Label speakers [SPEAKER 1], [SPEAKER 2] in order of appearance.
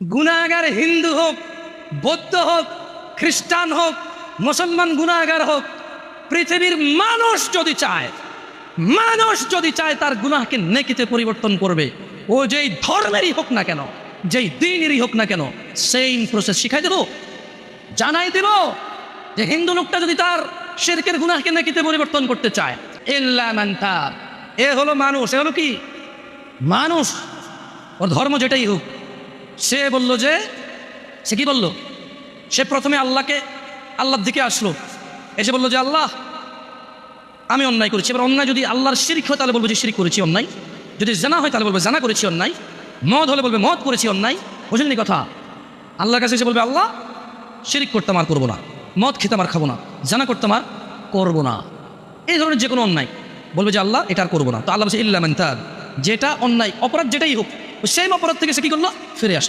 [SPEAKER 1] গুনাহগার হিন্দু হোক, বৌদ্ধ হোক, খ্রিস্টান হোক, মুসলমান গুনাহগার হোক, পৃথিবীর মানুষ যদি চায় তার গুনাহকে নেকিতে পরিবর্তন করবে, ও যেই ধর্মেরই হোক না কেন, যেই দিনেরই হোক না কেন, সেম প্রসেস শিখাই দেব, জানাই দেব যে হিন্দু লোকটা যদি তার শিরকের গুনাহকে নেকিতে পরিবর্তন করতে চায়, ইল্লা মান তাব, এ হলো মানুষ, এ হলো কি মানুষ, ওর ধর্ম যেটাই হোক। সে বলল যে, সে কি বলল, সে প্রথমে আল্লাহর দিকে আসলো, এসে বলল যে আল্লাহ আমি অন্যায় করেছি। এবার অন্যায় যদি আল্লাহর শিরক হয় তাহলে বলবো যে শিরক করেছি অন্যায়, যদি জানা হয় তাহলে বলবো জানা করেছি অন্যায়, মদ হলে বলবে মদ করেছি অন্যায়। বুঝলেন কথা? আল্লাহর কাছে এসে বলবে আল্লাহ শিরক করতাম আর করবো না, মদ খেতাম আর খাবো না, জানা করতাম আর করবো না, এই ধরনের যে কোনো অন্যায় বলবে যে আল্লাহ এটা আর করবো না। তো আল্লাহ বলছে ইল্লা মান তাব, যেটা অন্যায় অপরাধ যেটাই হোক, সেই অপরাধ থেকে সে কি করলো, ফিরে আসলো।